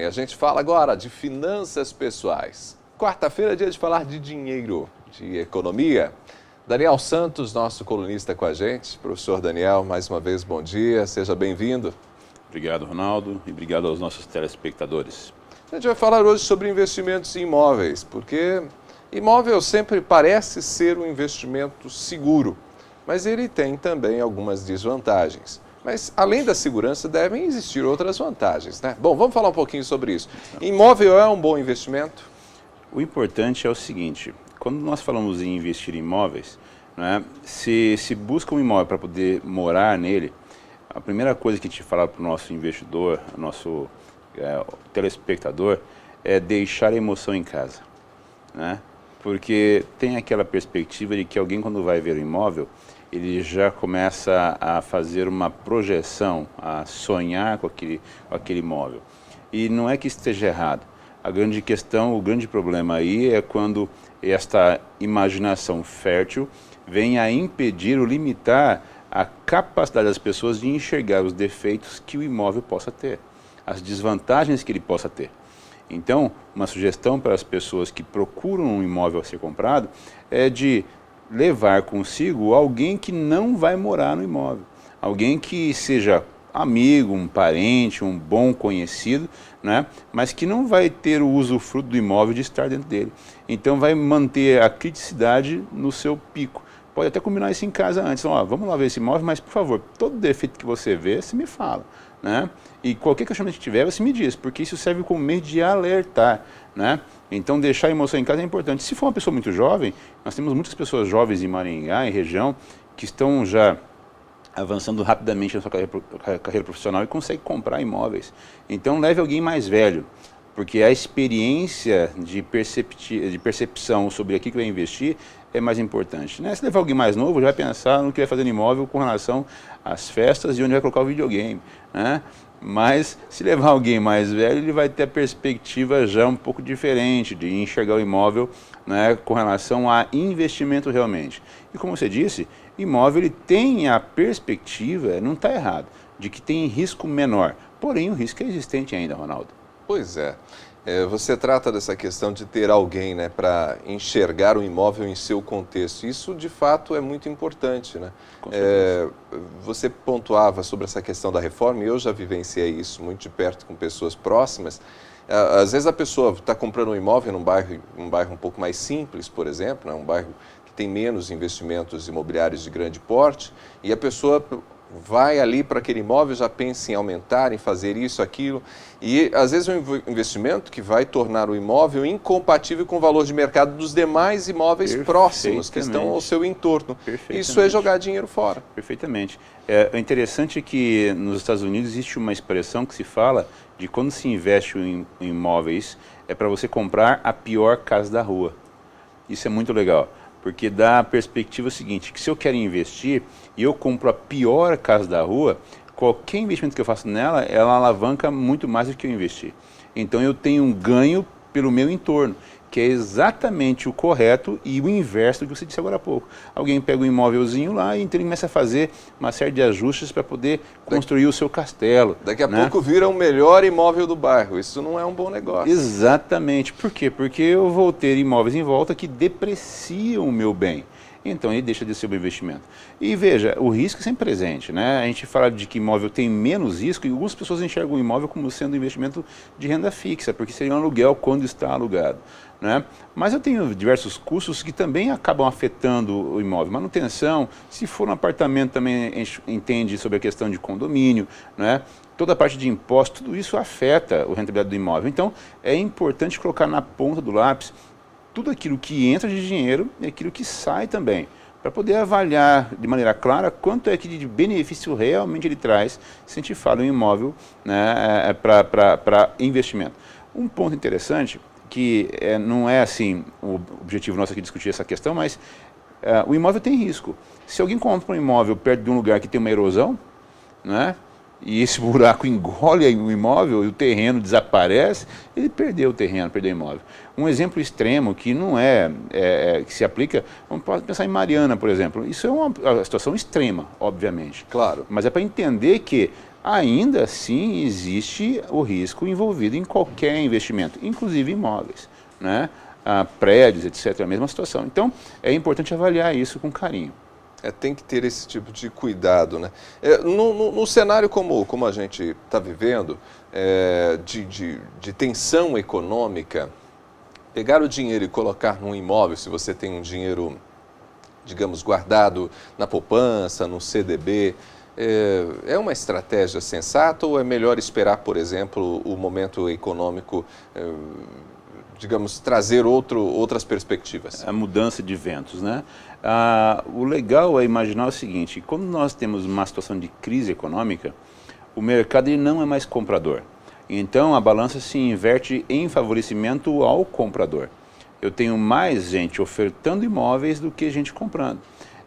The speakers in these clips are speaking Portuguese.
A gente fala agora de finanças pessoais. Quarta-feira é dia de falar de dinheiro, de economia. Daniel Santos, nosso colunista com a gente. Professor Daniel, mais uma vez, bom dia, seja bem-vindo. Obrigado, Ronaldo, e obrigado aos nossos telespectadores. A gente vai falar hoje sobre investimentos em imóveis, porque imóvel sempre parece ser um investimento seguro, mas ele tem também algumas desvantagens. Mas, além da segurança, devem existir outras vantagens, né? Bom, vamos falar um pouquinho sobre isso. Imóvel é um bom investimento? O importante é o seguinte, quando nós falamos em investir em imóveis, né, se busca um imóvel para poder morar nele, a primeira coisa que a gente fala para o nosso investidor, nosso telespectador, é deixar a emoção em casa, né? Porque tem aquela perspectiva de que alguém, quando vai ver o imóvel, ele já começa a fazer uma projeção, a sonhar com aquele imóvel. E não é que esteja errado. A grande questão, o grande problema aí é quando esta imaginação fértil vem a impedir ou limitar a capacidade das pessoas de enxergar os defeitos que o imóvel possa ter, as desvantagens que ele possa ter. Então, uma sugestão para as pessoas que procuram um imóvel a ser comprado é de levar consigo alguém que não vai morar no imóvel, alguém que seja amigo, um parente, um bom conhecido, né? Mas que não vai ter o usufruto do imóvel de estar dentro dele. Então vai manter a criticidade no seu pico. Pode até combinar isso em casa antes. Então, ó, vamos lá ver esse imóvel, mas por favor, todo defeito que você vê, você me fala, né? E qualquer questionamento que tiver, você me diz, porque isso serve como meio de alertar, né? Então deixar a emoção em casa é importante. Se for uma pessoa muito jovem, nós temos muitas pessoas jovens em Maringá, em região, que estão já avançando rapidamente na sua carreira profissional e conseguem comprar imóveis. Então leve alguém mais velho, porque a experiência de percepção sobre aquilo que vai investir é mais importante, né? Se levar alguém mais novo, já vai pensar no que vai fazer no imóvel com relação às festas e onde vai colocar o videogame, né? Mas se levar alguém mais velho, ele vai ter a perspectiva já um pouco diferente de enxergar o imóvel, né, com relação a investimento realmente. E como você disse, imóvel ele tem a perspectiva, não está errado, de que tem risco menor. Porém, o risco é existente ainda, Ronaldo. Pois é. Você trata dessa questão de ter alguém, né, para enxergar o imóvel em seu contexto. Isso, de fato, é muito importante, né? Você pontuava sobre essa questão da reforma, e eu já vivenciei isso muito de perto com pessoas próximas. Às vezes a pessoa está comprando um imóvel num bairro um pouco mais simples, por exemplo, né, um bairro que tem menos investimentos imobiliários de grande porte, e a pessoa vai ali para aquele imóvel, já pensa em aumentar, em fazer isso, aquilo, e às vezes é um investimento que vai tornar o imóvel incompatível com o valor de mercado dos demais imóveis próximos que estão ao seu entorno. Isso é jogar dinheiro fora. Perfeitamente. É interessante que nos Estados Unidos existe uma expressão que se fala de quando se investe em imóveis, é para você comprar a pior casa da rua. Isso é muito legal. Porque dá a perspectiva seguinte, que se eu quero investir e eu compro a pior casa da rua, qualquer investimento que eu faço nela, ela alavanca muito mais do que eu investir. Então eu tenho um ganho pelo meu entorno, que é exatamente o correto e o inverso do que você disse agora há pouco. Alguém pega um imóvelzinho lá e então ele começa a fazer uma série de ajustes para poder construir o seu castelo. Daqui a pouco vira o melhor imóvel do bairro. Isso não é um bom negócio. Exatamente. Por quê? Porque eu vou ter imóveis em volta que depreciam o meu bem. Então ele deixa de ser um investimento. E veja, o risco é sempre presente, né? A gente fala de que imóvel tem menos risco e algumas pessoas enxergam o imóvel como sendo um investimento de renda fixa, porque seria um aluguel quando está alugado, né? Mas eu tenho diversos custos que também acabam afetando o imóvel. Manutenção, se for um apartamento também a gente entende sobre a questão de condomínio, né? Toda a parte de imposto, tudo isso afeta a rentabilidade do imóvel. Então é importante colocar na ponta do lápis tudo aquilo que entra de dinheiro e aquilo que sai também, para poder avaliar de maneira clara quanto é que de benefício realmente ele traz, se a gente fala em imóvel, né, para investimento. Um ponto interessante, que não é assim o objetivo nosso aqui discutir essa questão, mas o imóvel tem risco. Se alguém compra um imóvel perto de um lugar que tem uma erosão, né, e esse buraco engole o imóvel e o terreno desaparece, ele perdeu o terreno, perdeu o imóvel. Um exemplo extremo que não que se aplica, vamos pensar em Mariana, por exemplo. Isso é uma situação extrema, obviamente. Claro. Mas é para entender que ainda assim existe o risco envolvido em qualquer investimento, inclusive imóveis, né? Prédios, etc., a mesma situação. Então, é importante avaliar isso com carinho. Tem que ter esse tipo de cuidado, né? No cenário como a gente está vivendo, de tensão econômica, pegar o dinheiro e colocar num imóvel, se você tem um dinheiro, digamos, guardado na poupança, no CDB, é uma estratégia sensata ou é melhor esperar, por exemplo, o momento econômico, digamos, trazer outras perspectivas? A mudança de ventos, né? O legal é imaginar o seguinte: quando nós temos uma situação de crise econômica, o mercado ele não é mais comprador. Então a balança se inverte em favorecimento ao comprador. Eu tenho mais gente ofertando imóveis do que gente comprando.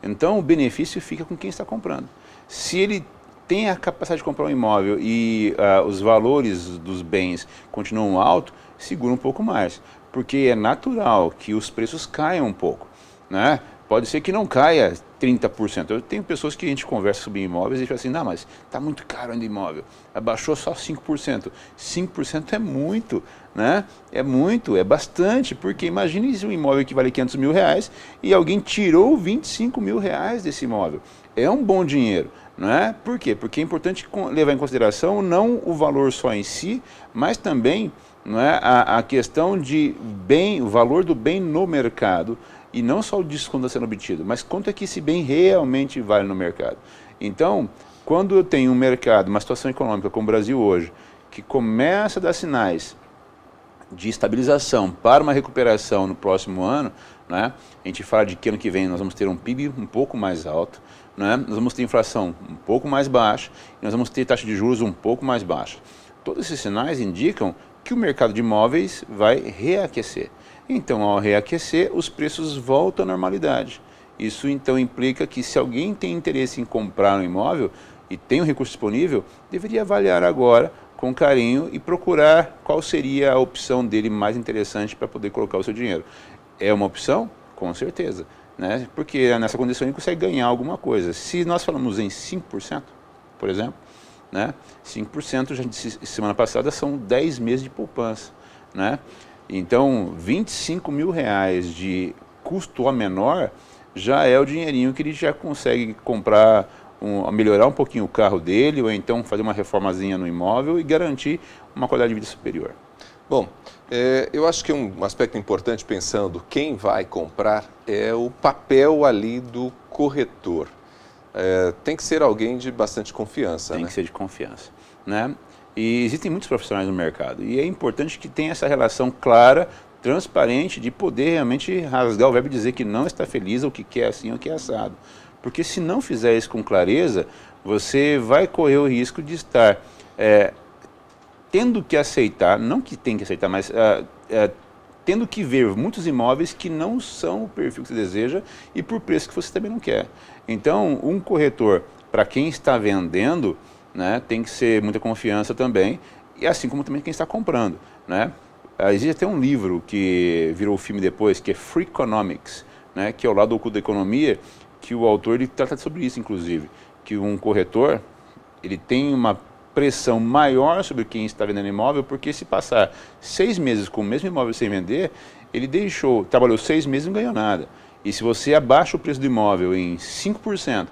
Então o benefício fica com quem está comprando. Se ele tem a capacidade de comprar um imóvel e os valores dos bens continuam altos, segura um pouco mais, porque é natural que os preços caiam um pouco, né? Pode ser que não caia 30%. Eu tenho pessoas que a gente conversa sobre imóveis e fala assim, não, mas está muito caro ainda imóvel, abaixou só 5%. 5% é muito, né? É muito, é bastante, porque imagine se um imóvel que vale R$500 mil e alguém tirou R$25 mil desse imóvel. É um bom dinheiro, não é? Por quê? Porque é importante levar em consideração não o valor só em si, mas também, não é, a questão de bem, o valor do bem no mercado, e não só o desconto está sendo obtido, mas quanto é que esse bem realmente vale no mercado. Então, quando eu tenho um mercado, uma situação econômica como o Brasil hoje, que começa a dar sinais de estabilização para uma recuperação no próximo ano, né? A gente fala de que ano que vem nós vamos ter um PIB um pouco mais alto, né? Nós vamos ter inflação um pouco mais baixa, e nós vamos ter taxa de juros um pouco mais baixa. Todos esses sinais indicam que o mercado de imóveis vai reaquecer. Então, ao reaquecer, os preços voltam à normalidade. Isso, então, implica que se alguém tem interesse em comprar um imóvel e tem um recurso disponível, deveria avaliar agora com carinho e procurar qual seria a opção dele mais interessante para poder colocar o seu dinheiro. É uma opção? Com certeza, né? Porque nessa condição ele consegue ganhar alguma coisa. Se nós falamos em 5%, por exemplo, né? 5%, já disse semana passada, são 10 meses de poupança, né? Então, R$25 mil de custo a menor já é o dinheirinho que ele já consegue comprar, melhorar um pouquinho o carro dele, ou então fazer uma reformazinha no imóvel e garantir uma qualidade de vida superior. Bom, eu acho que um aspecto importante pensando quem vai comprar é o papel ali do corretor. Tem que ser alguém de bastante confiança, né? Tem que ser de confiança, né? E existem muitos profissionais no mercado e é importante que tenha essa relação clara, transparente, de poder realmente rasgar o verbo e dizer que não está feliz ou que quer assim ou que é assado. Porque se não fizer isso com clareza, você vai correr o risco de estar tendo que aceitar, não que tem que aceitar, mas tendo que ver muitos imóveis que não são o perfil que você deseja e por preço que você também não quer. Então, um corretor, para quem está vendendo, né, tem que ser muita confiança também, e assim como também quem está comprando, né? Existe até um livro que virou filme depois, que é Freakonomics, né, que é o lado oculto da economia, que o autor ele trata sobre isso, inclusive, que um corretor ele tem uma pressão maior sobre quem está vendendo imóvel, porque se passar 6 meses com o mesmo imóvel sem vender, ele trabalhou 6 meses e não ganhou nada. E se você abaixa o preço do imóvel em 5%,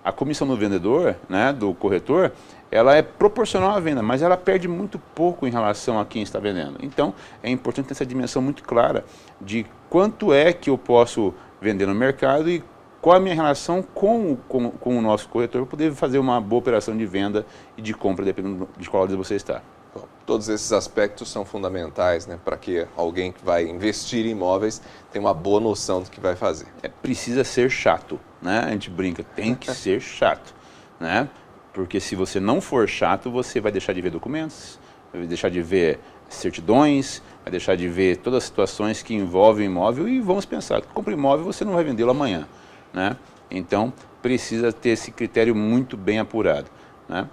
a comissão do vendedor, né, do corretor, ela é proporcional à venda, mas ela perde muito pouco em relação a quem está vendendo. Então, é importante ter essa dimensão muito clara de quanto é que eu posso vender no mercado e qual a minha relação com o nosso corretor para poder fazer uma boa operação de venda e de compra, dependendo de qual lado você está. Bom, todos esses aspectos são fundamentais, né, para que alguém que vai investir em imóveis tenha uma boa noção do que vai fazer. Precisa ser chato, né? A gente brinca, tem que ser chato, né? Porque se você não for chato, você vai deixar de ver documentos, vai deixar de ver certidões, vai deixar de ver todas as situações que envolvem o imóvel e vamos pensar, compra imóvel você não vai vendê-lo amanhã, né? Então, precisa ter esse critério muito bem apurado, né?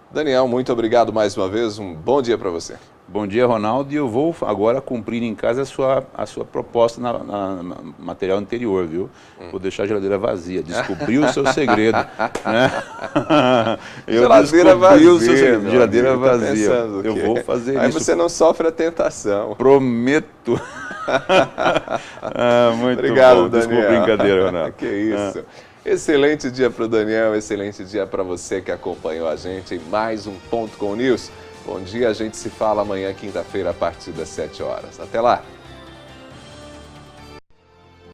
Daniel, muito obrigado mais uma vez, um bom dia para você. Bom dia, Ronaldo, e eu vou agora cumprir em casa a sua proposta na material anterior, viu? Vou deixar a geladeira vazia, descobri o seu segredo, né? Eu Geladeira descobri o seu vazia, segredo, geladeira amigo, tá vazia. pensando o Eu quê? vou fazer Aí isso. você não sofre a tentação. Prometo. Muito Obrigado, bom. Desculpa a Daniel. brincadeira, Ronaldo. Que isso. Excelente dia para o Daniel, excelente dia para você que acompanhou a gente em mais um Ponto com News. Bom dia, a gente se fala amanhã, quinta-feira, a partir das 7 horas. Até lá!